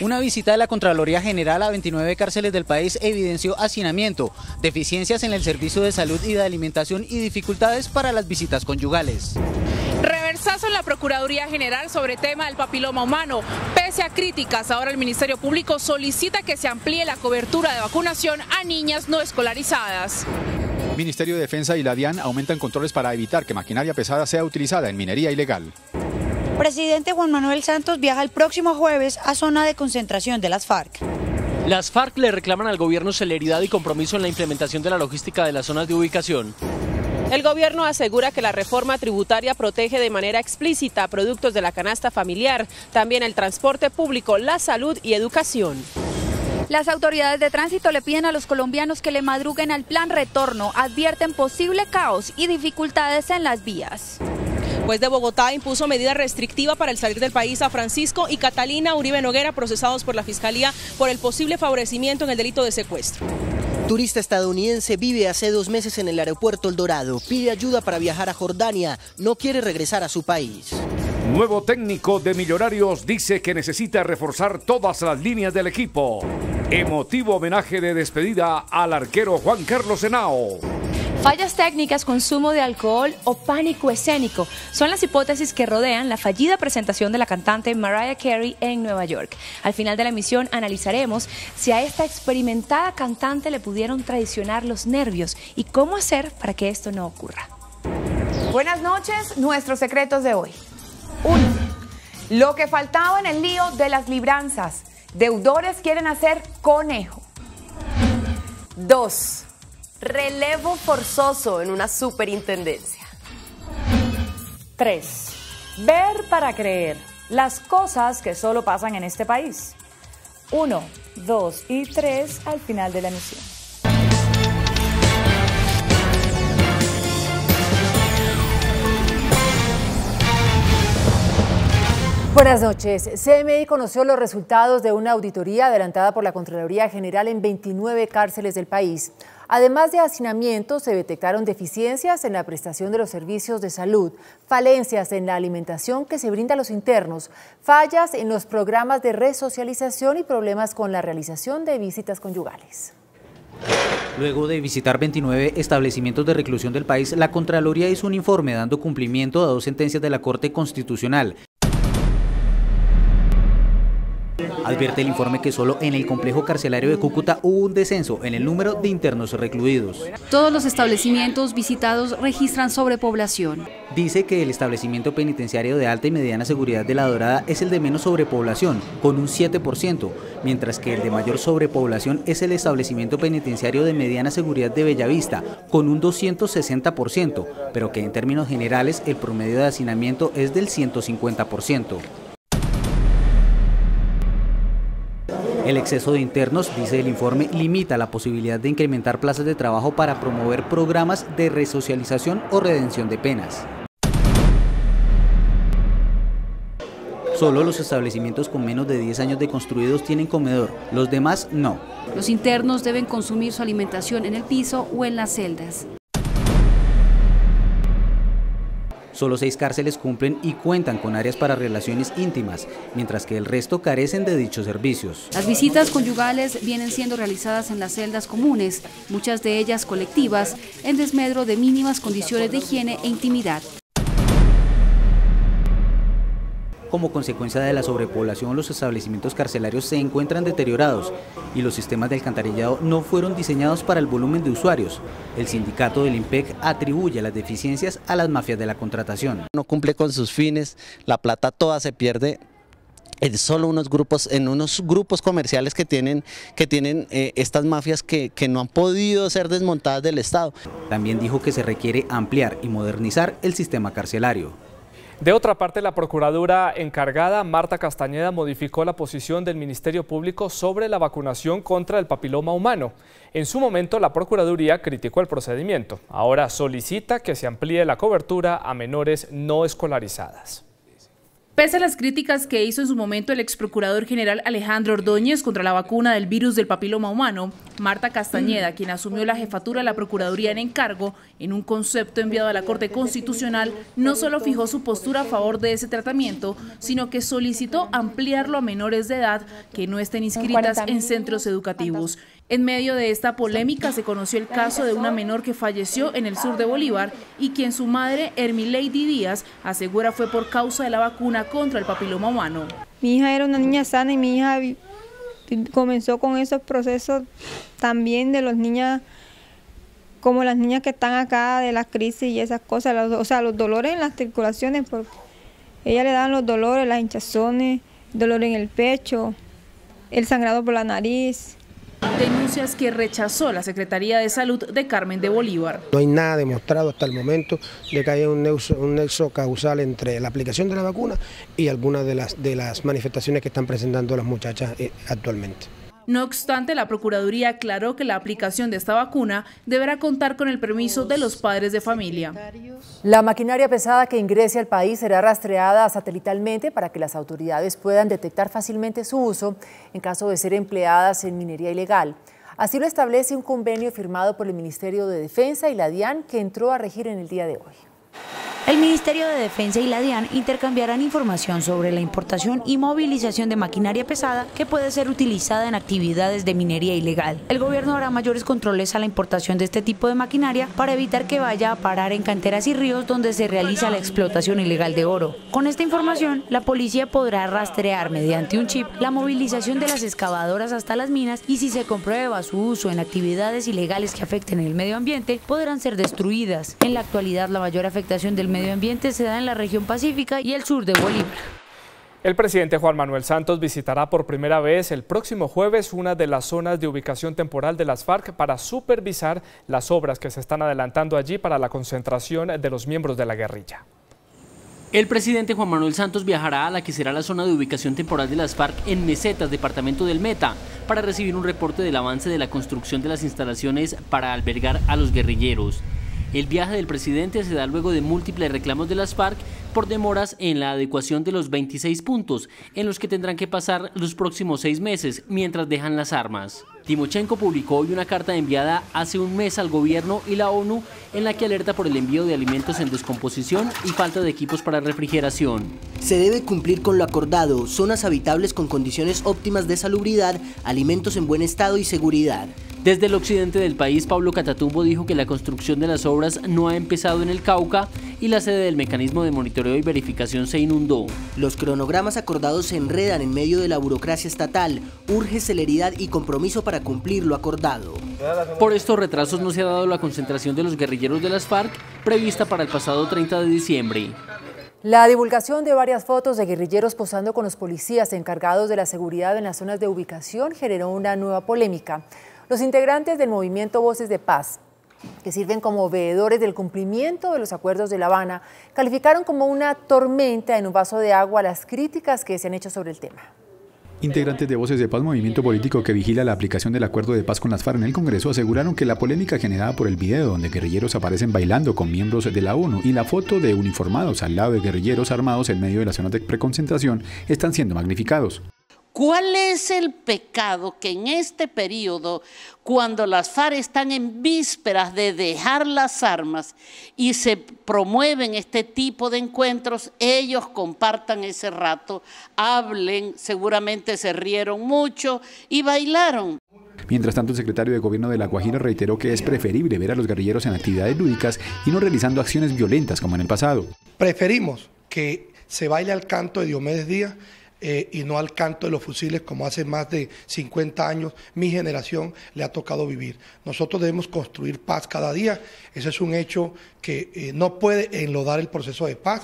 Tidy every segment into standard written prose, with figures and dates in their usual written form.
Una visita de la Contraloría General a 29 cárceles del país evidenció hacinamiento, deficiencias en el servicio de salud y de alimentación y dificultades para las visitas conyugales. Reversazo en la Procuraduría General sobre tema del papiloma humano. Pese a críticas, ahora el Ministerio Público solicita que se amplíe la cobertura de vacunación a niñas no escolarizadas. Ministerio de Defensa y la DIAN aumentan controles para evitar que maquinaria pesada sea utilizada en minería ilegal. Presidente Juan Manuel Santos viaja el próximo jueves a zona de concentración de las FARC. Las FARC le reclaman al gobierno celeridad y compromiso en la implementación de la logística de las zonas de ubicación. El gobierno asegura que la reforma tributaria protege de manera explícita productos de la canasta familiar, también el transporte público, la salud y educación. Las autoridades de tránsito le piden a los colombianos que le madruguen al plan retorno, advierten posible caos y dificultades en las vías. Juez de Bogotá impuso medida restrictiva para el salir del país a Francisco y Catalina Uribe Noguera, procesados por la Fiscalía por el posible favorecimiento en el delito de secuestro. Turista estadounidense vive hace 2 meses en el aeropuerto El Dorado, pide ayuda para viajar a Jordania, no quiere regresar a su país. Nuevo técnico de Millonarios dice que necesita reforzar todas las líneas del equipo. Emotivo homenaje de despedida al arquero Juan Carlos Henao. Fallas técnicas, consumo de alcohol o pánico escénico son las hipótesis que rodean la fallida presentación de la cantante Mariah Carey en Nueva York. Al final de la emisión analizaremos si a esta experimentada cantante le pudieron traicionar los nervios y cómo hacer para que esto no ocurra. Buenas noches, nuestros secretos de hoy. 1. Lo que faltaba en el lío de las libranzas. Deudores quieren hacer conejo. 2. Relevo forzoso en una superintendencia. 3. Ver para creer. Las cosas que solo pasan en este país. 1, 2 y 3 al final de la emisión. Buenas noches. CMI conoció los resultados de una auditoría adelantada por la Contraloría General en 29 cárceles del país. Además de hacinamiento, se detectaron deficiencias en la prestación de los servicios de salud, falencias en la alimentación que se brinda a los internos, fallas en los programas de resocialización y problemas con la realización de visitas conyugales. Luego de visitar 29 establecimientos de reclusión del país, la Contraloría hizo un informe dando cumplimiento a 2 sentencias de la Corte Constitucional. Advierte el informe que solo en el complejo carcelario de Cúcuta hubo un descenso en el número de internos recluidos. Todos los establecimientos visitados registran sobrepoblación. Dice que el establecimiento penitenciario de alta y mediana seguridad de La Dorada es el de menos sobrepoblación, con un 7%, mientras que el de mayor sobrepoblación es el establecimiento penitenciario de mediana seguridad de Bellavista, con un 260%, pero que en términos generales el promedio de hacinamiento es del 150%. El exceso de internos, dice el informe, limita la posibilidad de incrementar plazas de trabajo para promover programas de resocialización o redención de penas. Solo los establecimientos con menos de 10 años de construidos tienen comedor, los demás no. Los internos deben consumir su alimentación en el piso o en las celdas. Solo 6 cárceles cumplen y cuentan con áreas para relaciones íntimas, mientras que el resto carecen de dichos servicios. Las visitas conyugales vienen siendo realizadas en las celdas comunes, muchas de ellas colectivas, en desmedro de mínimas condiciones de higiene e intimidad. Como consecuencia de la sobrepoblación, los establecimientos carcelarios se encuentran deteriorados y los sistemas de alcantarillado no fueron diseñados para el volumen de usuarios. El sindicato del IMPEC atribuye las deficiencias a las mafias de la contratación. No cumple con sus fines, la plata toda se pierde en solo unos grupos comerciales que tienen estas mafias que no han podido ser desmontadas del Estado. También dijo que se requiere ampliar y modernizar el sistema carcelario. De otra parte, la procuradora encargada, Marta Castañeda, modificó la posición del Ministerio Público sobre la vacunación contra el papiloma humano. En su momento, la Procuraduría criticó el procedimiento. Ahora solicita que se amplíe la cobertura a menores no escolarizadas. Pese a las críticas que hizo en su momento el ex procurador general Alejandro Ordóñez contra la vacuna del virus del papiloma humano, Marta Castañeda, quien asumió la jefatura de la Procuraduría en encargo, en un concepto enviado a la Corte Constitucional, no solo fijó su postura a favor de ese tratamiento, sino que solicitó ampliarlo a menores de edad que no estén inscritas en centros educativos. En medio de esta polémica se conoció el caso de una menor que falleció en el sur de Bolívar y quien su madre, Hermileidy Díaz, asegura fue por causa de la vacuna contra el papiloma humano. Mi hija era una niña sana y mi hija comenzó con esos procesos también de los niños, como las niñas que están acá de las crisis y esas cosas, o sea, los dolores en las articulaciones, porque ella le daban los dolores, las hinchazones, dolor en el pecho, el sangrado por la nariz. Denuncias que rechazó la Secretaría de Salud de Carmen de Bolívar. No hay nada demostrado hasta el momento de que haya un nexo causal entre la aplicación de la vacuna y algunas de las manifestaciones que están presentando las muchachas actualmente. No obstante, la Procuraduría aclaró que la aplicación de esta vacuna deberá contar con el permiso de los padres de familia. La maquinaria pesada que ingrese al país será rastreada satelitalmente para que las autoridades puedan detectar fácilmente su uso en caso de ser empleadas en minería ilegal. Así lo establece un convenio firmado por el Ministerio de Defensa y la DIAN que entró a regir en el día de hoy. El Ministerio de Defensa y la DIAN intercambiarán información sobre la importación y movilización de maquinaria pesada que puede ser utilizada en actividades de minería ilegal. El gobierno hará mayores controles a la importación de este tipo de maquinaria para evitar que vaya a parar en canteras y ríos donde se realiza la explotación ilegal de oro. Con esta información, la policía podrá rastrear mediante un chip la movilización de las excavadoras hasta las minas y si se comprueba su uso en actividades ilegales que afecten el medio ambiente, podrán ser destruidas. En la actualidad, la mayor afectación del medio ambiente se da en la región pacífica y el sur de Bolívar. El presidente Juan Manuel Santos visitará por primera vez el próximo jueves una de las zonas de ubicación temporal de las FARC para supervisar las obras que se están adelantando allí para la concentración de los miembros de la guerrilla. El presidente Juan Manuel Santos viajará a la que será la zona de ubicación temporal de las FARC en Mesetas, departamento del Meta, para recibir un reporte del avance de la construcción de las instalaciones para albergar a los guerrilleros. El viaje del presidente se da luego de múltiples reclamos de las FARC por demoras en la adecuación de los 26 puntos, en los que tendrán que pasar los próximos 6 meses mientras dejan las armas. Timochenko publicó hoy una carta enviada hace un mes al gobierno y la ONU en la que alerta por el envío de alimentos en descomposición y falta de equipos para refrigeración. Se debe cumplir con lo acordado, zonas habitables con condiciones óptimas de salubridad, alimentos en buen estado y seguridad. Desde el occidente del país, Pablo Catatumbo dijo que la construcción de las obras no ha empezado en el Cauca y la sede del mecanismo de monitoreo y verificación se inundó. Los cronogramas acordados se enredan en medio de la burocracia estatal. Urge celeridad y compromiso para cumplir lo acordado. Por estos retrasos no se ha dado la concentración de los guerrilleros de las FARC prevista para el pasado 30 de diciembre. La divulgación de varias fotos de guerrilleros posando con los policías encargados de la seguridad en las zonas de ubicación generó una nueva polémica. Los integrantes del movimiento Voces de Paz, que sirven como veedores del cumplimiento de los acuerdos de La Habana, calificaron como una tormenta en un vaso de agua las críticas que se han hecho sobre el tema. Integrantes de Voces de Paz, movimiento político que vigila la aplicación del acuerdo de paz con las FARC en el Congreso, aseguraron que la polémica generada por el video donde guerrilleros aparecen bailando con miembros de la ONU y la foto de uniformados al lado de guerrilleros armados en medio de las zonas de preconcentración están siendo magnificados. ¿Cuál es el pecado que en este periodo, cuando las FARC están en vísperas de dejar las armas y se promueven este tipo de encuentros, ellos compartan ese rato, hablen, seguramente se rieron mucho y bailaron? Mientras tanto, el secretario de Gobierno de La Guajira reiteró que es preferible ver a los guerrilleros en actividades lúdicas y no realizando acciones violentas como en el pasado. Preferimos que se baile al canto de Diomedes Díaz y no al canto de los fusiles como hace más de 50 años mi generación le ha tocado vivir. Nosotros debemos construir paz cada día, ese es un hecho que no puede enlodar el proceso de paz.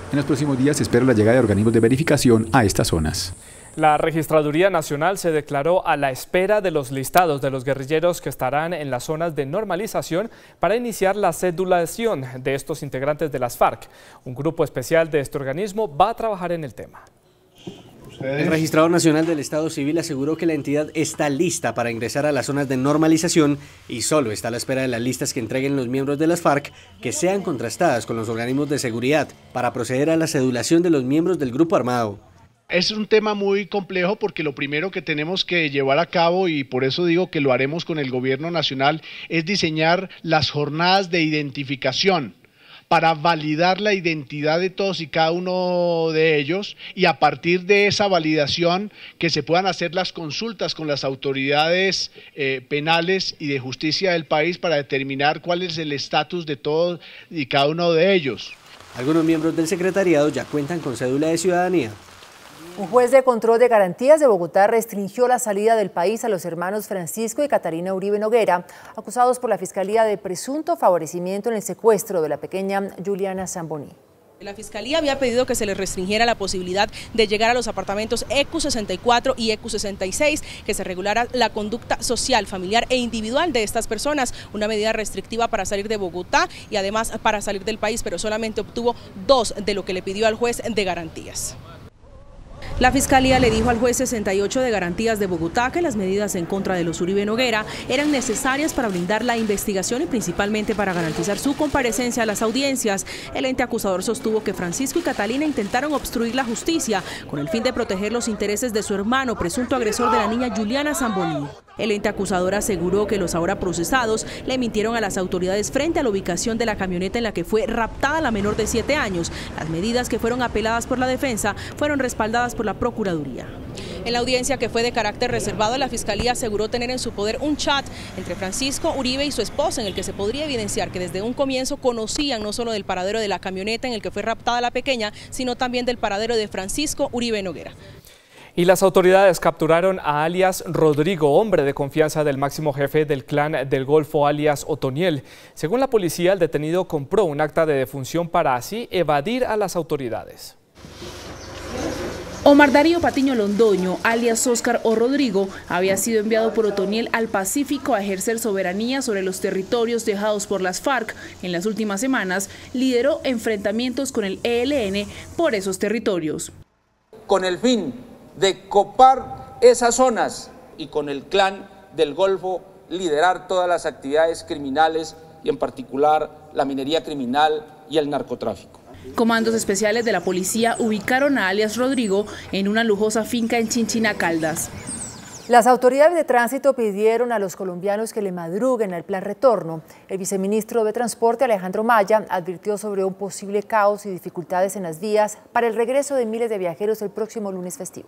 En los próximos días se espera la llegada de organismos de verificación a estas zonas. La Registraduría Nacional se declaró a la espera de los listados de los guerrilleros que estarán en las zonas de normalización para iniciar la cedulación de estos integrantes de las FARC. Un grupo especial de este organismo va a trabajar en el tema. El registrador nacional del Estado Civil aseguró que la entidad está lista para ingresar a las zonas de normalización y solo está a la espera de las listas que entreguen los miembros de las FARC que sean contrastadas con los organismos de seguridad para proceder a la cedulación de los miembros del grupo armado. Es un tema muy complejo porque lo primero que tenemos que llevar a cabo, y por eso digo que lo haremos con el gobierno nacional, es diseñar las jornadas de identificación para validar la identidad de todos y cada uno de ellos, y a partir de esa validación que se puedan hacer las consultas con las autoridades penales y de justicia del país para determinar cuál es el estatus de todos y cada uno de ellos. Algunos miembros del secretariado ya cuentan con cédula de ciudadanía. Un juez de control de garantías de Bogotá restringió la salida del país a los hermanos Francisco y Catarina Uribe Noguera, acusados por la Fiscalía de presunto favorecimiento en el secuestro de la pequeña Juliana Zamboni. La Fiscalía había pedido que se les restringiera la posibilidad de llegar a los apartamentos EQ64 y EQ66, que se regulara la conducta social, familiar e individual de estas personas, una medida restrictiva para salir de Bogotá y además para salir del país, pero solamente obtuvo 2 de lo que le pidió al juez de garantías. La Fiscalía le dijo al juez 68 de Garantías de Bogotá que las medidas en contra de los Uribe Noguera eran necesarias para blindar la investigación y principalmente para garantizar su comparecencia a las audiencias. El ente acusador sostuvo que Francisco y Catalina intentaron obstruir la justicia con el fin de proteger los intereses de su hermano, presunto agresor de la niña Juliana Zamboni. El ente acusador aseguró que los ahora procesados le mintieron a las autoridades frente a la ubicación de la camioneta en la que fue raptada la menor de 7 años. Las medidas que fueron apeladas por la defensa fueron respaldadas por la Procuraduría. En la audiencia, que fue de carácter reservado, la Fiscalía aseguró tener en su poder un chat entre Francisco Uribe y su esposa, en el que se podría evidenciar que desde un comienzo conocían no solo del paradero de la camioneta en el que fue raptada la pequeña, sino también del paradero de Francisco Uribe Noguera. Y las autoridades capturaron a alias Rodrigo, hombre de confianza del máximo jefe del clan del Golfo alias Otoniel. Según la policía, el detenido compró un acta de defunción para así evadir a las autoridades. Omar Darío Patiño Londoño, alias Óscar o Rodrigo, había sido enviado por Otoniel al Pacífico a ejercer soberanía sobre los territorios dejados por las FARC. En las últimas semanas lideró enfrentamientos con el ELN por esos territorios. Con el fin de copar esas zonas y con el clan del Golfo liderar todas las actividades criminales y en particular la minería criminal y el narcotráfico. Comandos especiales de la policía ubicaron a alias Rodrigo en una lujosa finca en Chinchina, Caldas. Las autoridades de tránsito pidieron a los colombianos que le madruguen al plan retorno. El viceministro de Transporte, Alejandro Maya, advirtió sobre un posible caos y dificultades en las vías para el regreso de miles de viajeros el próximo lunes festivo.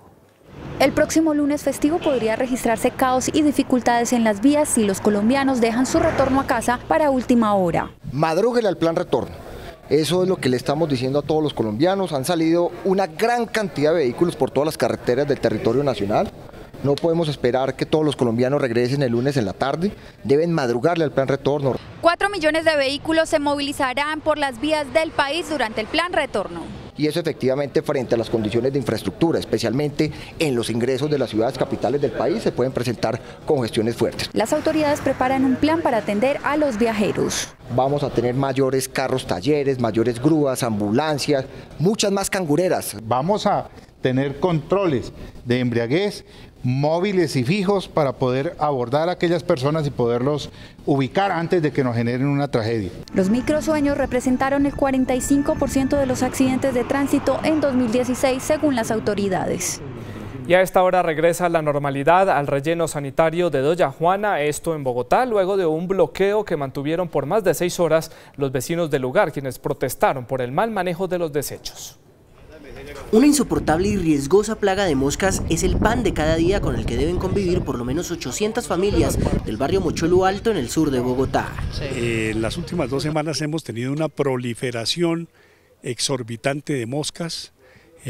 El próximo lunes festivo podría registrarse caos y dificultades en las vías si los colombianos dejan su retorno a casa para última hora. Madrúguele al plan retorno. Eso es lo que le estamos diciendo a todos los colombianos. Han salido una gran cantidad de vehículos por todas las carreteras del territorio nacional. No podemos esperar que todos los colombianos regresen el lunes en la tarde. Deben madrugarle al plan retorno. 4 millones de vehículos se movilizarán por las vías del país durante el plan retorno. Y eso efectivamente frente a las condiciones de infraestructura, especialmente en los ingresos de las ciudades capitales del país, se pueden presentar congestiones fuertes. Las autoridades preparan un plan para atender a los viajeros. Vamos a tener mayores carros talleres, mayores grúas, ambulancias, muchas más cangureras. Vamos a tener controles de embriaguez móviles y fijos para poder abordar a aquellas personas y poderlos ubicar antes de que nos generen una tragedia. Los microsueños representaron el 45% de los accidentes de tránsito en 2016, según las autoridades. Y a esta hora regresa la normalidad al relleno sanitario de Doña Juana, esto en Bogotá, luego de un bloqueo que mantuvieron por más de 6 horas los vecinos del lugar, quienes protestaron por el mal manejo de los desechos. Una insoportable y riesgosa plaga de moscas es el pan de cada día con el que deben convivir por lo menos 800 familias del barrio Mochuelo Alto en el sur de Bogotá. En las últimas 2 semanas hemos tenido una proliferación exorbitante de moscas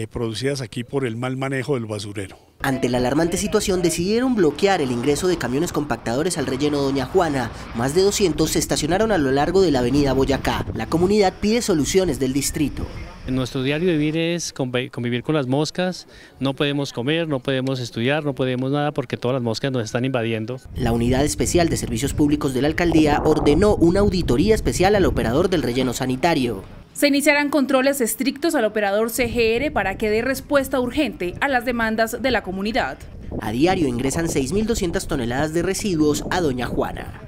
producidas aquí por el mal manejo del basurero. Ante la alarmante situación decidieron bloquear el ingreso de camiones compactadores al relleno Doña Juana. Más de 200 se estacionaron a lo largo de la avenida Boyacá. La comunidad pide soluciones del distrito. Nuestro diario vivir es convivir con las moscas, no podemos comer, no podemos estudiar, no podemos nada porque todas las moscas nos están invadiendo. La Unidad Especial de Servicios Públicos de la Alcaldía ordenó una auditoría especial al operador del relleno sanitario. Se iniciarán controles estrictos al operador CGR para que dé respuesta urgente a las demandas de la comunidad. A diario ingresan 6.200 toneladas de residuos a Doña Juana.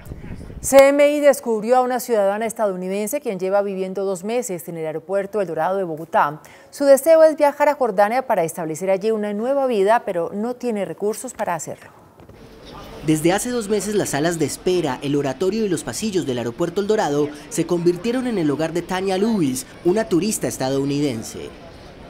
CMI descubrió a una ciudadana estadounidense quien lleva viviendo 2 meses en el aeropuerto El Dorado de Bogotá. Su deseo es viajar a Jordania para establecer allí una nueva vida, pero no tiene recursos para hacerlo. Desde hace 2 meses las salas de espera, el oratorio y los pasillos del aeropuerto El Dorado se convirtieron en el hogar de Tanya Lewis, una turista estadounidense.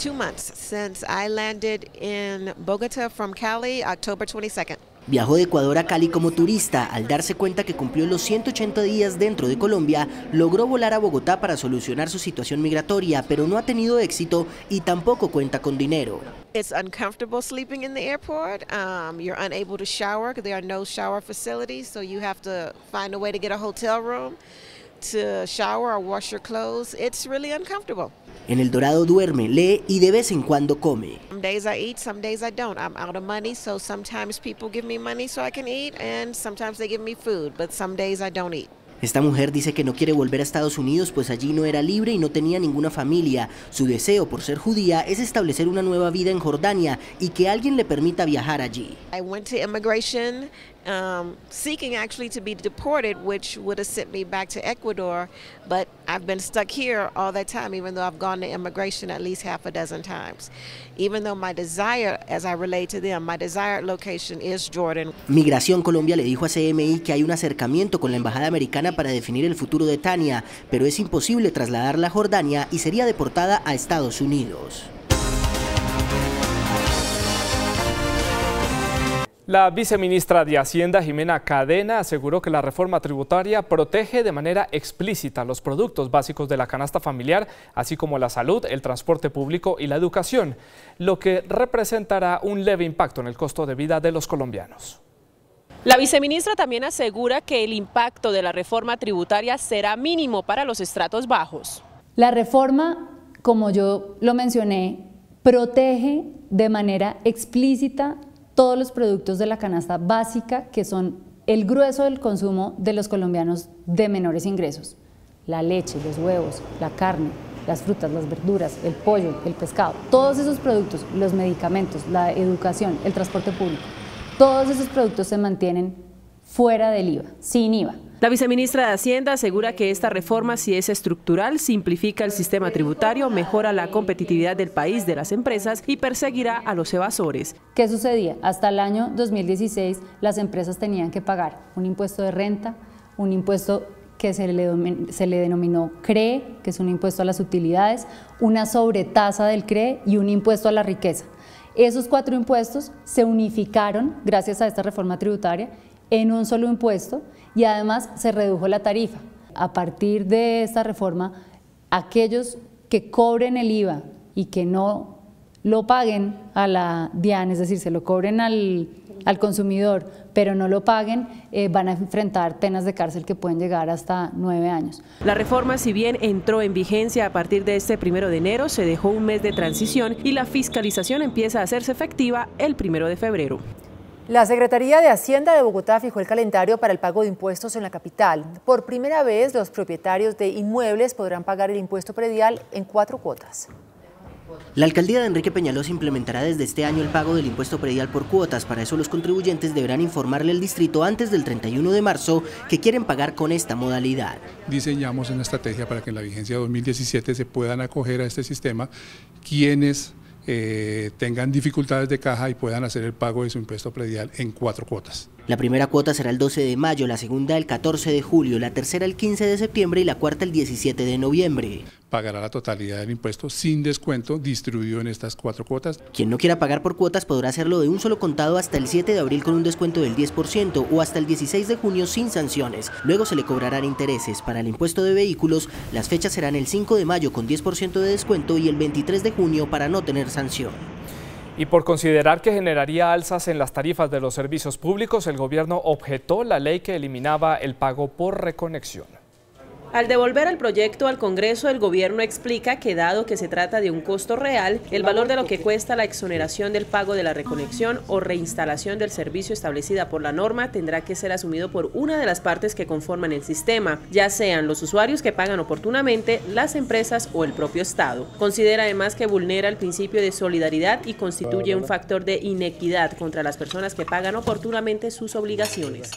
2 months since I landed in Bogotá from Cali, October 22nd. Viajó de Ecuador a Cali como turista. Al darse cuenta que cumplió los 180 días dentro de Colombia, logró volar a Bogotá para solucionar su situación migratoria, pero no ha tenido éxito y tampoco cuenta con dinero. It's uncomfortable sleeping in the airport. You're unable to shower because there are no shower facilities, so you have to find a way to get a hotel room to shower or wash your clothes. It's really uncomfortable. En El Dorado duerme, lee y de vez en cuando come. Some days I eat, some days I don't. I'm out of money, so sometimes people give me money so I can eat, and sometimes they give me food, but some days I don't eat. Esta mujer dice que no quiere volver a Estados Unidos, pues allí no era libre y no tenía ninguna familia. Su deseo, por ser judía, es establecer una nueva vida en Jordania y que alguien le permita viajar allí. I went to immigration seeking actually to be deported, which would have sent me back to Ecuador, but I've been stuck here all that time, even though I've gone to immigration at least half a dozen times. Even though my desire, as I relate to them, my desired location is Jordan. Migración Colombia le dijo a CMI que hay un acercamiento con la embajada americana para definir el futuro de Tanya, pero es imposible trasladarla a Jordania y sería deportada a Estados Unidos. La viceministra de Hacienda, Jimena Cadena, aseguró que la reforma tributaria protege de manera explícita los productos básicos de la canasta familiar, así como la salud, el transporte público y la educación, lo que representará un leve impacto en el costo de vida de los colombianos. La viceministra también asegura que el impacto de la reforma tributaria será mínimo para los estratos bajos. La reforma, como yo lo mencioné, protege de manera explícita todos los productos de la canasta básica, que son el grueso del consumo de los colombianos de menores ingresos. La leche, los huevos, la carne, las frutas, las verduras, el pollo, el pescado, todos esos productos, los medicamentos, la educación, el transporte público, todos esos productos se mantienen fuera del IVA, sin IVA. La viceministra de Hacienda asegura que esta reforma, si es estructural, simplifica el sistema tributario, mejora la competitividad del país, de las empresas y perseguirá a los evasores. ¿Qué sucedía? Hasta el año 2016 las empresas tenían que pagar un impuesto de renta, un impuesto que se le denominó CREE, que es un impuesto a las utilidades, una sobretasa del CREE y un impuesto a la riqueza. Esos 4 impuestos se unificaron gracias a esta reforma tributaria en un solo impuesto y además se redujo la tarifa. A partir de esta reforma, aquellos que cobren el IVA y que no lo paguen a la DIAN, es decir, se lo cobren al consumidor, pero no lo paguen, van a enfrentar penas de cárcel que pueden llegar hasta 9 años. La reforma, si bien entró en vigencia a partir de este 1 de enero, se dejó un mes de transición y la fiscalización empieza a hacerse efectiva el 1 de febrero. La Secretaría de Hacienda de Bogotá fijó el calendario para el pago de impuestos en la capital. Por primera vez, los propietarios de inmuebles podrán pagar el impuesto predial en 4 cuotas. La alcaldía de Enrique Peñalosa implementará desde este año el pago del impuesto predial por cuotas. Para eso los contribuyentes deberán informarle al distrito antes del 31 de marzo que quieren pagar con esta modalidad. Diseñamos una estrategia para que en la vigencia 2017 se puedan acoger a este sistema quienes tengan dificultades de caja y puedan hacer el pago de su impuesto predial en 4 cuotas. La primera cuota será el 12 de mayo, la segunda el 14 de julio, la tercera el 15 de septiembre y la cuarta el 17 de noviembre. Pagará la totalidad del impuesto sin descuento distribuido en estas 4 cuotas. Quien no quiera pagar por cuotas podrá hacerlo de un solo contado hasta el 7 de abril con un descuento del 10% o hasta el 16 de junio sin sanciones. Luego se le cobrarán intereses. Para el impuesto de vehículos, las fechas serán el 5 de mayo con 10% de descuento y el 23 de junio para no tener sanción. Y por considerar que generaría alzas en las tarifas de los servicios públicos, el gobierno objetó la ley que eliminaba el pago por reconexión. Al devolver el proyecto al Congreso, el gobierno explica que dado que se trata de un costo real, el valor de lo que cuesta la exoneración del pago de la reconexión o reinstalación del servicio establecida por la norma tendrá que ser asumido por una de las partes que conforman el sistema, ya sean los usuarios que pagan oportunamente, las empresas o el propio Estado. Considera además que vulnera el principio de solidaridad y constituye un factor de inequidad contra las personas que pagan oportunamente sus obligaciones.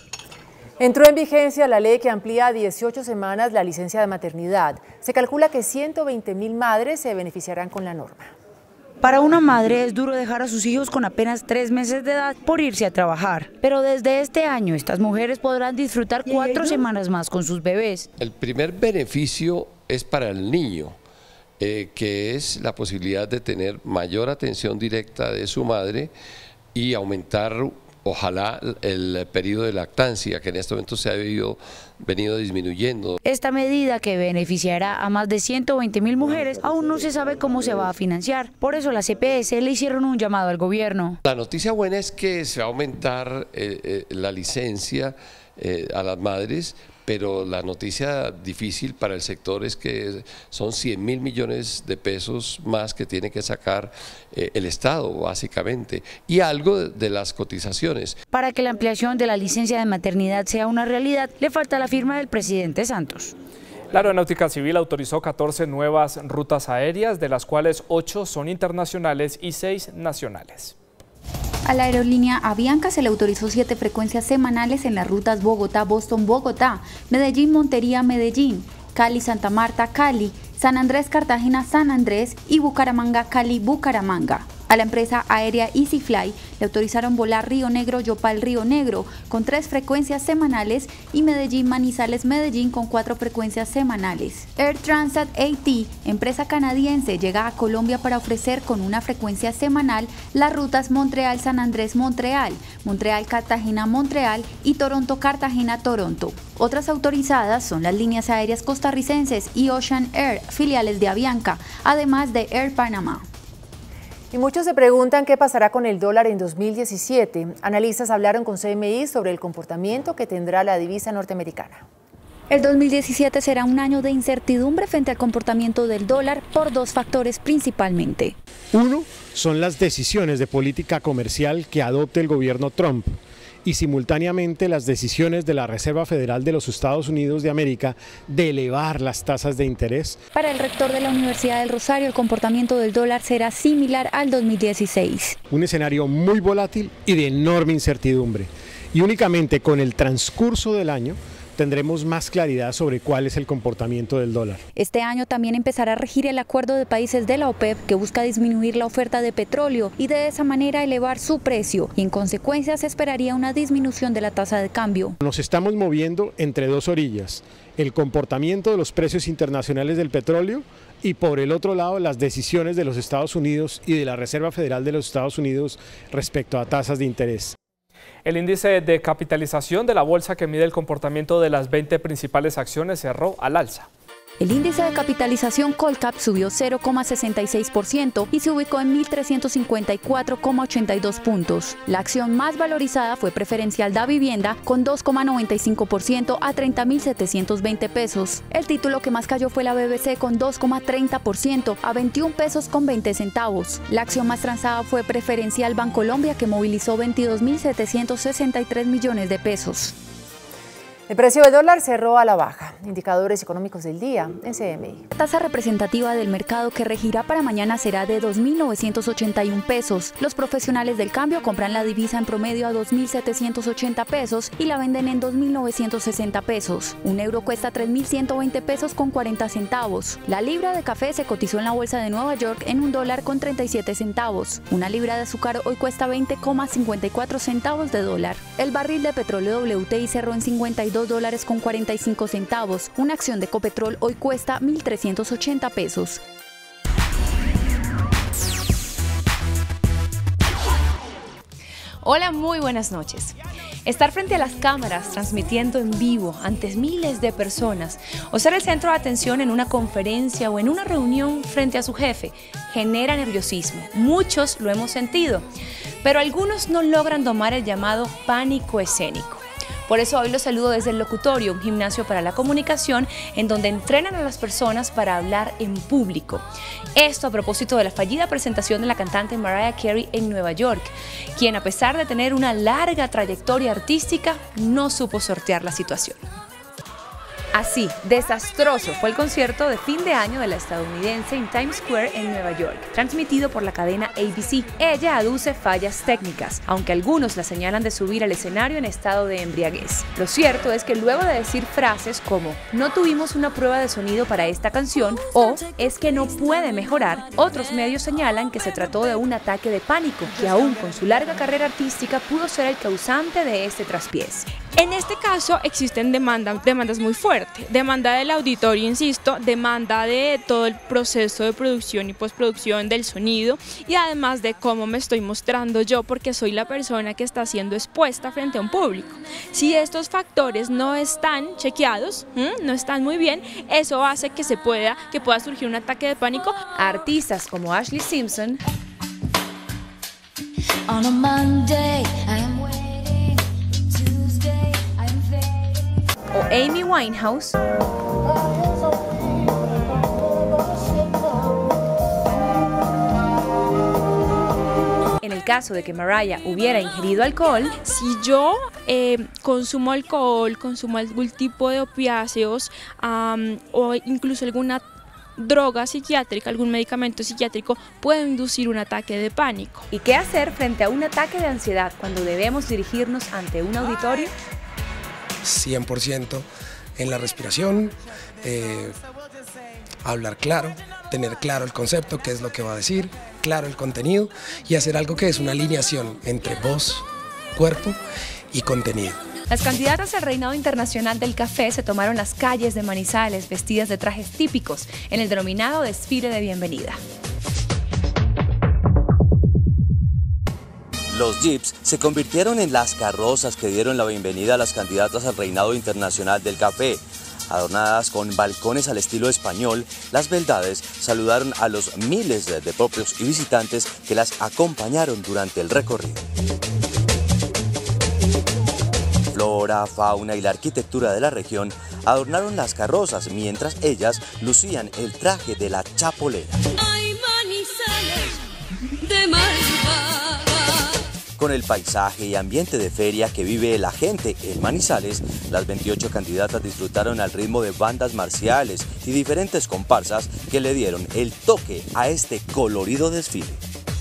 Entró en vigencia la ley que amplía a 18 semanas la licencia de maternidad. Se calcula que 120.000 madres se beneficiarán con la norma. Para una madre es duro dejar a sus hijos con apenas 3 meses de edad por irse a trabajar. Pero desde este año estas mujeres podrán disfrutar 4 semanas más con sus bebés. El primer beneficio es para el niño, que es la posibilidad de tener mayor atención directa de su madre y aumentar, ojalá, el periodo de lactancia, que en este momento se ha venido disminuyendo. Esta medida, que beneficiará a más de 120.000 mujeres, aún no se sabe cómo se va a financiar. Por eso las EPS le hicieron un llamado al gobierno. La noticia buena es que se va a aumentar la licencia a las madres, pero la noticia difícil para el sector es que son 100.000 millones de pesos más que tiene que sacar el Estado, básicamente, y algo de las cotizaciones. Para que la ampliación de la licencia de maternidad sea una realidad, le falta la firma del presidente Santos. La Aeronáutica Civil autorizó 14 nuevas rutas aéreas, de las cuales 8 son internacionales y 6 nacionales. A la aerolínea Avianca se le autorizó 7 frecuencias semanales en las rutas Bogotá-Boston-Bogotá, Medellín-Montería-Medellín, Cali-Santa Marta-Cali, San Andrés-Cartagena-San Andrés y Bucaramanga-Cali-Bucaramanga. A la empresa aérea EasyFly le autorizaron volar Río Negro-Yopal-Río Negro con 3 frecuencias semanales y Medellín-Manizales-Medellín con 4 frecuencias semanales. Air Transat AT, empresa canadiense, llega a Colombia para ofrecer con una frecuencia semanal las rutas Montreal-San Andrés-Montreal, Montreal-Cartagena-Montreal y Toronto-Cartagena-Toronto. Otras autorizadas son las líneas aéreas costarricenses y Ocean Air, filiales de Avianca, además de Air Panamá. Y muchos se preguntan qué pasará con el dólar en 2017. Analistas hablaron con CMI sobre el comportamiento que tendrá la divisa norteamericana. El 2017 será un año de incertidumbre frente al comportamiento del dólar por 2 factores principalmente. Uno son las decisiones de política comercial que adopte el gobierno Trump y simultáneamente las decisiones de la Reserva Federal de los Estados Unidos de América de elevar las tasas de interés. Para el rector de la Universidad del Rosario, el comportamiento del dólar será similar al 2016. Un escenario muy volátil y de enorme incertidumbre. Y únicamente con el transcurso del año tendremos más claridad sobre cuál es el comportamiento del dólar. Este año también empezará a regir el acuerdo de países de la OPEP que busca disminuir la oferta de petróleo y de esa manera elevar su precio, y en consecuencia se esperaría una disminución de la tasa de cambio. Nos estamos moviendo entre 2 orillas, el comportamiento de los precios internacionales del petróleo y por el otro lado las decisiones de los Estados Unidos y de la Reserva Federal de los Estados Unidos respecto a tasas de interés. El índice de capitalización de la bolsa, que mide el comportamiento de las 20 principales acciones, cerró al alza. El índice de capitalización Colcap subió 0,66% y se ubicó en 1.354,82 puntos. La acción más valorizada fue Preferencial Da Vivienda con 2,95% a 30.720 pesos. El título que más cayó fue la BBC con 2,30% a 21 pesos con 20 centavos. La acción más transada fue Preferencial Bancolombia, que movilizó 22.763 millones de pesos. El precio del dólar cerró a la baja. Indicadores económicos del día en CMI. La tasa representativa del mercado que regirá para mañana será de 2.981 pesos. Los profesionales del cambio compran la divisa en promedio a 2.780 pesos y la venden en 2.960 pesos. Un euro cuesta 3.120 pesos con 40 centavos. La libra de café se cotizó en la bolsa de Nueva York en $1.37. Una libra de azúcar hoy cuesta 20,54 centavos de dólar. El barril de petróleo WTI cerró en $52.45. Una acción de Copetrol hoy cuesta 1.380 pesos. Hola, muy buenas noches. Estar frente a las cámaras transmitiendo en vivo ante miles de personas o ser el centro de atención en una conferencia o en una reunión frente a su jefe genera nerviosismo. Muchos lo hemos sentido, pero algunos no logran domar el llamado pánico escénico. Por eso hoy los saludo desde el Locutorio, un gimnasio para la comunicación en donde entrenan a las personas para hablar en público. Esto a propósito de la fallida presentación de la cantante Mariah Carey en Nueva York, quien a pesar de tener una larga trayectoria artística, no supo sortear la situación. Así, desastroso fue el concierto de fin de año de la estadounidense en Times Square en Nueva York, transmitido por la cadena ABC. Ella aduce fallas técnicas, aunque algunos la señalan de subir al escenario en estado de embriaguez. Lo cierto es que luego de decir frases como "no tuvimos una prueba de sonido para esta canción" o "es que no puede mejorar", otros medios señalan que se trató de un ataque de pánico, que aún con su larga carrera artística pudo ser el causante de este traspiés. En este caso existen demandas muy fuertes, demanda del auditorio, insisto, demanda de todo el proceso de producción y postproducción del sonido y además de cómo me estoy mostrando yo, porque soy la persona que está siendo expuesta frente a un público. Si estos factores no están chequeados, no están muy bien, eso hace que pueda surgir un ataque de pánico. Artistas como Ashlee Simpson o Amy Winehouse en el caso de que Mariah hubiera ingerido alcohol. Si yo consumo alcohol, consumo algún tipo de opiáceos o incluso alguna droga psiquiátrica, algún medicamento psiquiátrico, puede inducir un ataque de pánico. ¿Y qué hacer frente a un ataque de ansiedad cuando debemos dirigirnos ante un auditorio? 100% en la respiración, hablar claro, tener claro el concepto, qué es lo que va a decir, claro el contenido y hacer algo que es una alineación entre voz, cuerpo y contenido. Las candidatas al reinado internacional del café se tomaron las calles de Manizales vestidas de trajes típicos en el denominado desfile de bienvenida. Los jeeps se convirtieron en las carrozas que dieron la bienvenida a las candidatas al reinado internacional del café. Adornadas con balcones al estilo español, las beldades saludaron a los miles de propios y visitantes que las acompañaron durante el recorrido. Flora, fauna y la arquitectura de la región adornaron las carrozas mientras ellas lucían el traje de la chapolera. Ay, Manizales de Malva. Con el paisaje y ambiente de feria que vive la gente en Manizales, las 28 candidatas disfrutaron al ritmo de bandas marciales y diferentes comparsas que le dieron el toque a este colorido desfile.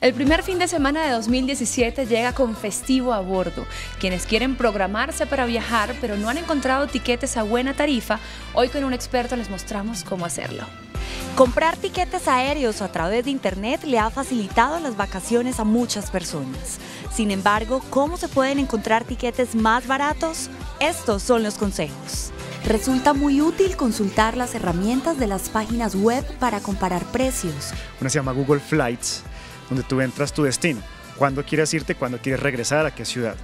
El primer fin de semana de 2017 llega con festivo a bordo. Quienes quieren programarse para viajar pero no han encontrado tiquetes a buena tarifa, hoy con un experto les mostramos cómo hacerlo. Comprar tiquetes aéreos a través de internet le ha facilitado las vacaciones a muchas personas. Sin embargo, ¿cómo se pueden encontrar tiquetes más baratos? Estos son los consejos. Resulta muy útil consultar las herramientas de las páginas web para comparar precios. Una se llama Google Flights, donde tú entras tu destino, cuándo quieres irte, cuándo quieres regresar, a qué ciudad.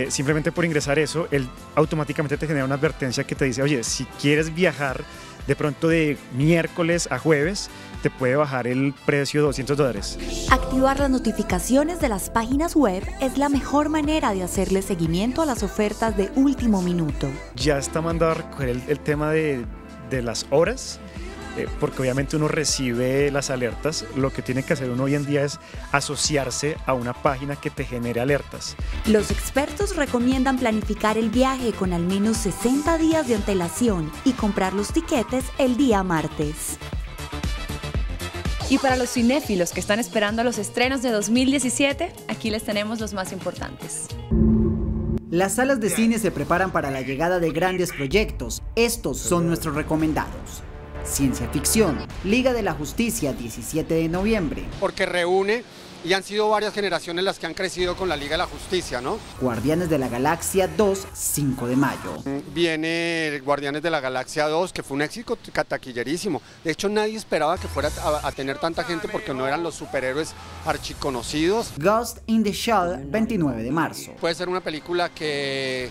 Simplemente por ingresar eso, él automáticamente te genera una advertencia que te dice, oye, si quieres viajar de pronto de miércoles a jueves, te puede bajar el precio $200. Activar las notificaciones de las páginas web es la mejor manera de hacerle seguimiento a las ofertas de último minuto. Ya está mandado a recoger el tema de las horas, porque obviamente uno recibe las alertas. Lo que tiene que hacer uno hoy en día es asociarse a una página que te genere alertas. Los expertos recomiendan planificar el viaje con al menos 60 días de antelación y comprar los tiquetes el día martes. Y para los cinéfilos que están esperando los estrenos de 2017, aquí les tenemos los más importantes. Las salas de cine se preparan para la llegada de grandes proyectos. Estos son nuestros recomendados. Ciencia ficción, Liga de la Justicia, 17 de noviembre. Porque reúne, y han sido varias generaciones las que han crecido con la Liga de la Justicia, ¿no? Guardianes de la Galaxia 2, 5 de mayo. Viene Guardianes de la Galaxia 2, que fue un éxito taquillerísimo. De hecho, nadie esperaba que fuera a tener tanta gente porque no eran los superhéroes archiconocidos. Ghost in the Shell, 29 de marzo. Puede ser una película que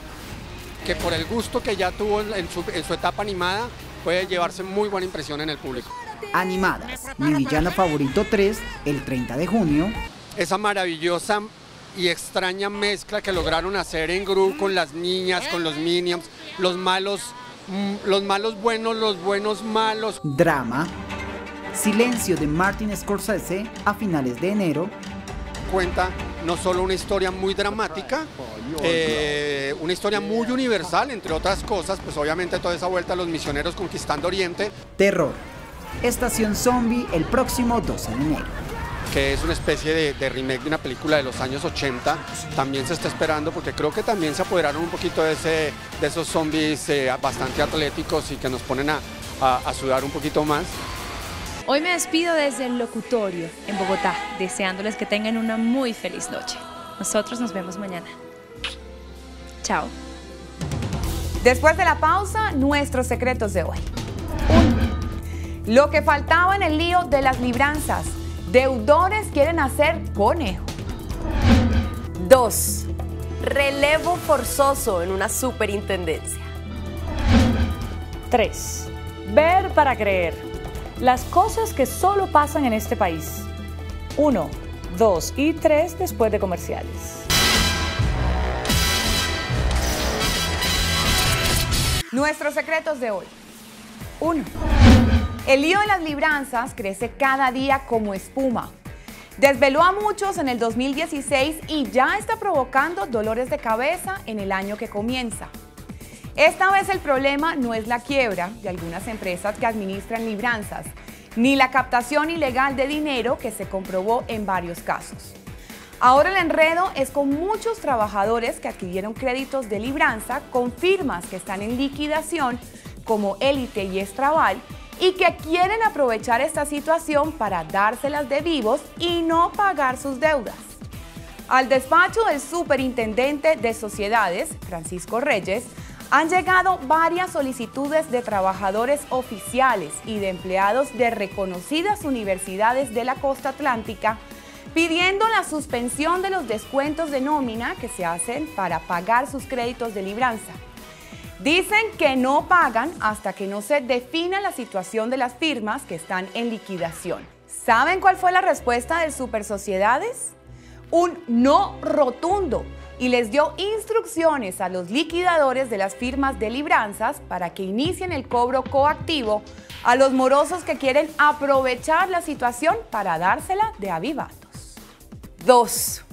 por el gusto que ya tuvo en su etapa animada, puede llevarse muy buena impresión en el público. Animadas, Mi Villano Favorito 3, el 30 de junio. Esa maravillosa y extraña mezcla que lograron hacer en Gru con las niñas, con los Minions, los malos buenos, los buenos malos. Drama. Silencio de Martin Scorsese a finales de enero. Cuenta no solo una historia muy dramática, una historia muy universal, entre otras cosas, pues obviamente toda esa vuelta a los misioneros conquistando Oriente. Terror. Estación Zombie el próximo 12 de enero. Que es una especie de remake de una película de los años 80, también se está esperando porque creo que también se apoderaron un poquito de esos zombies bastante atléticos y que nos ponen a sudar un poquito más. Hoy me despido desde el locutorio en Bogotá, deseándoles que tengan una muy feliz noche. Nosotros nos vemos mañana. Chao. Después de la pausa, nuestros secretos de hoy. 1. Lo que faltaba en el lío de las libranzas. Deudores quieren hacer conejo. 2. Relevo forzoso en una superintendencia. 3. Ver para creer. Las cosas que solo pasan en este país. 1, 2 y 3 después de comerciales. Nuestros secretos de hoy. 1. El lío de las libranzas crece cada día como espuma. Desveló a muchos en el 2016 y ya está provocando dolores de cabeza en el año que comienza. Esta vez el problema no es la quiebra de algunas empresas que administran libranzas, ni la captación ilegal de dinero que se comprobó en varios casos. Ahora el enredo es con muchos trabajadores que adquirieron créditos de libranza con firmas que están en liquidación como Élite y Estrabal y que quieren aprovechar esta situación para dárselas de vivos y no pagar sus deudas. Al despacho del superintendente de sociedades, Francisco Reyes, han llegado varias solicitudes de trabajadores oficiales y de empleados de reconocidas universidades de la costa atlántica pidiendo la suspensión de los descuentos de nómina que se hacen para pagar sus créditos de libranza. Dicen que no pagan hasta que no se defina la situación de las firmas que están en liquidación. ¿Saben cuál fue la respuesta del Supersociedades? Un no rotundo, y les dio instrucciones a los liquidadores de las firmas de libranzas para que inicien el cobro coactivo a los morosos que quieren aprovechar la situación para dársela de avivatos. 2.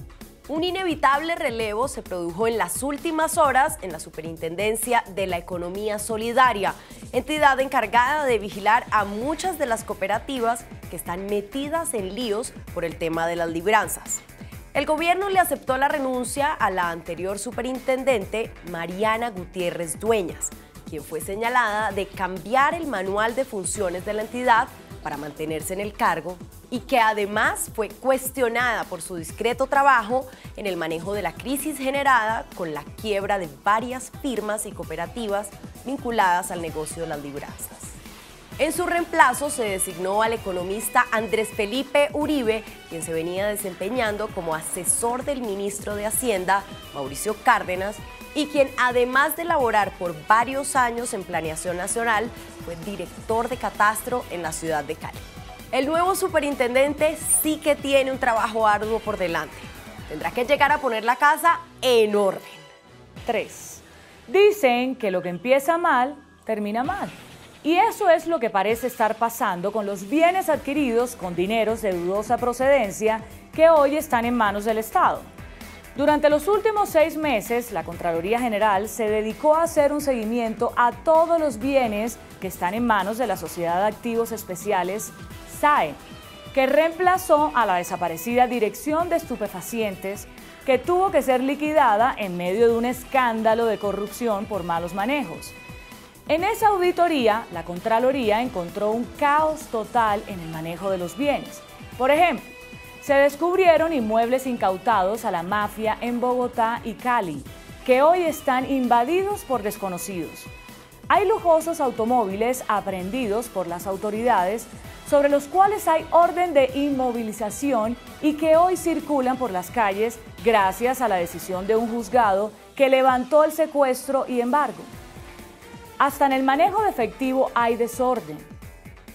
Un inevitable relevo se produjo en las últimas horas en la Superintendencia de la Economía Solidaria, entidad encargada de vigilar a muchas de las cooperativas que están metidas en líos por el tema de las libranzas. El gobierno le aceptó la renuncia a la anterior superintendente Mariana Gutiérrez Dueñas, quien fue señalada de cambiar el manual de funciones de la entidad para mantenerse en el cargo y que además fue cuestionada por su discreto trabajo en el manejo de la crisis generada con la quiebra de varias firmas y cooperativas vinculadas al negocio de las libranzas. En su reemplazo se designó al economista Andrés Felipe Uribe, quien se venía desempeñando como asesor del ministro de Hacienda, Mauricio Cárdenas, y quien además de laborar por varios años en Planeación Nacional, fue director de Catastro en la ciudad de Cali. El nuevo superintendente sí que tiene un trabajo arduo por delante. Tendrá que llegar a poner la casa en orden. 3. Dicen que lo que empieza mal, termina mal. Y eso es lo que parece estar pasando con los bienes adquiridos con dineros de dudosa procedencia que hoy están en manos del Estado. Durante los últimos 6 meses, la Contraloría General se dedicó a hacer un seguimiento a todos los bienes que están en manos de la Sociedad de Activos Especiales, SAE, que reemplazó a la desaparecida Dirección de Estupefacientes, que tuvo que ser liquidada en medio de un escándalo de corrupción por malos manejos. En esa auditoría, la Contraloría encontró un caos total en el manejo de los bienes. Por ejemplo, se descubrieron inmuebles incautados a la mafia en Bogotá y Cali, que hoy están invadidos por desconocidos. Hay lujosos automóviles aprehendidos por las autoridades, sobre los cuales hay orden de inmovilización y que hoy circulan por las calles gracias a la decisión de un juzgado que levantó el secuestro y embargo. Hasta en el manejo de efectivo hay desorden.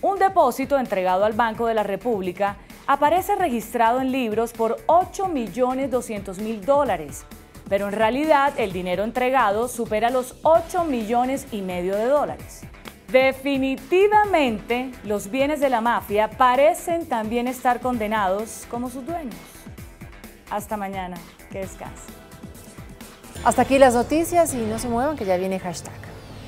Un depósito entregado al Banco de la República aparece registrado en libros por $8.200.000, pero en realidad el dinero entregado supera los $8,5 millones de dólares. Definitivamente, los bienes de la mafia parecen también estar condenados como sus dueños. Hasta mañana, que descansen. Hasta aquí las noticias y no se muevan que ya viene hashtag.